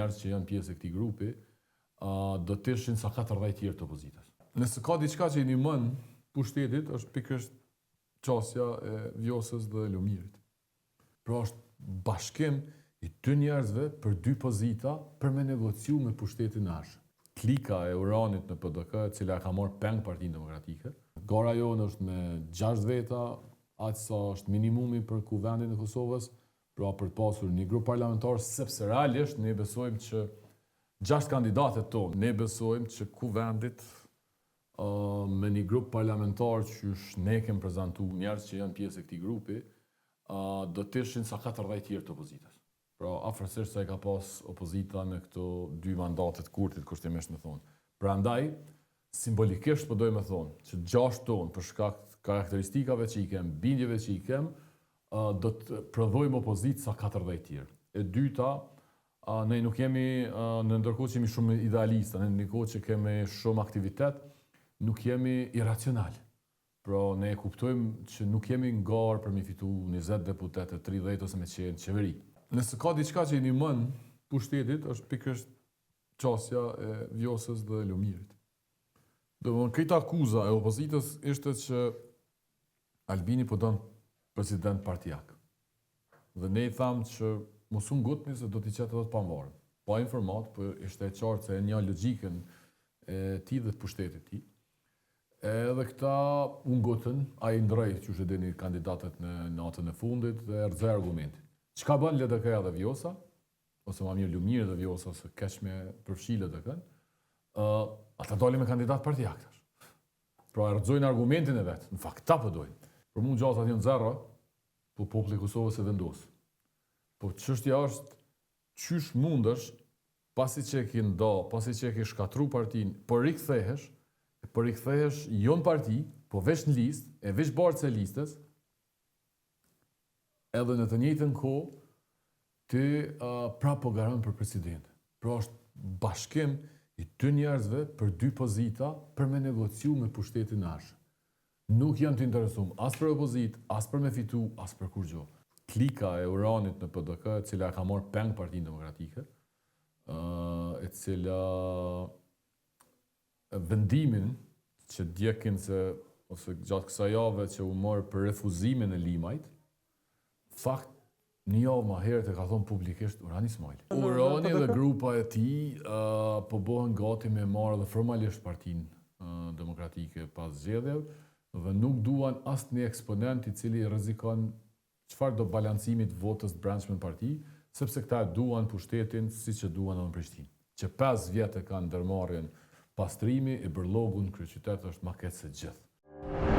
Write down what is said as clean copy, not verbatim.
njerëz që janë pjesë e këtij grupi, do të ishin sa 40 tjerë të opozitës. Nëse ka diçka që i ndihmon pushtetit, është pikërisht çësia e Vjosës dhe Lumirit. Pra është bashkim i dy njerëzve për dy pozita për me negociu me pushtetin e arshëm. Klika e Uranit në PDK, e cila ka marrë peng Partinë Demokratike. Gara jonë është me 6 veta, aq sa është minimumi për kuvendin e Kosovës, pra për të pasur një grup parlamentar, sepse realisht ne besojmë që 6 kandidatët tonë, ne besojmë që kuvendit me një grup parlamentar që ne kemë prezentu njerëz që janë pjesë e këtij grupi, do të ishin sa 40 tjerë të opozitës. Pra afërsisht sa e ka pas opozita në këto 2 mandatet kurtit, kushtimisht me thonë. Prandaj, simbolikisht po dojmë thonë që 6 tonë për shkak të karakteristikave që i kemë, bindjeve që i kemë, do të prodhojmë opozitë sa 40 tjerë. E dyta, ne nuk jemi, në ndërkohë që jemi shumë idealista, në ndërkohë që kemi shumë aktivitet, nuk jemi iracional. Pra ne kuptojmë që nuk jemi ngarë për me fitu 20 deputete, 30 ose me qenë qeveri. Nëse ka diçka që i ndihmon pushtetit, është pikërisht çësia e Vjosës dhe Lumirit. Domthonë, këtë akuza e opozitës ishte që Albini po don president partijak. Dhe ne i thamë që mos u ngutni se do t'i qetë edhe të pavarur. Pa informat, po ishte e qartë se e një logjikën e tij dhe të pushtetit tij. Edhe këta u ngutën, ai ndroi, që e dini, kandidatët në natën e fundit dhe rrezoi argumentin. Çka bën LDK dhe Vjosa, ose më mirë Lumiri dhe Vjosa, se keq me përfshi LDK-n, ata dalin me kandidat partijak tash. Pra rrezojnë argumentin e vet. Në fakt ta po dojnë. Për mua gjatë aty në zero, po populli i Kosovës e vendos. Po çështja është çysh mundesh pasi që e ke nda, pasi që e ke shkatru partinë, po rikthehesh jo në parti, po veç në listë, e veç bartës e listës, edhe në të njëjtën kohë ti prapë po garon për president. Pra është bashkim i dy njerëzve për dy pozita për me negociu me pushtetin e arshëm. Nuk janë të interesuar as për opozit, as për me fitu, as për kur gjë. Klika e Uranit në PDK, e cila ka marrë peng Partinë Demokratike, e cila vendimin që djekin se, ose gjatë kësaj jave që u morë për refuzimin e Limajt, fakt një javë më herët e ka thonë publikisht Urani Ismaili. Urani dhe grupa e tij po bëhen gati me marrë dhe formalisht Partinë Demokratike pas zgjedhjeve dhe nuk duan asnjë eksponent i cili rrezikon çfarë do balancimit votës të brendshme në parti, sepse këta duan pushtetin siç e duan në Prishtinë. Që 5 vjet e kanë ndërmarrjen pastrimi, e bërlogun, kryeqytet është maketë se gjithë.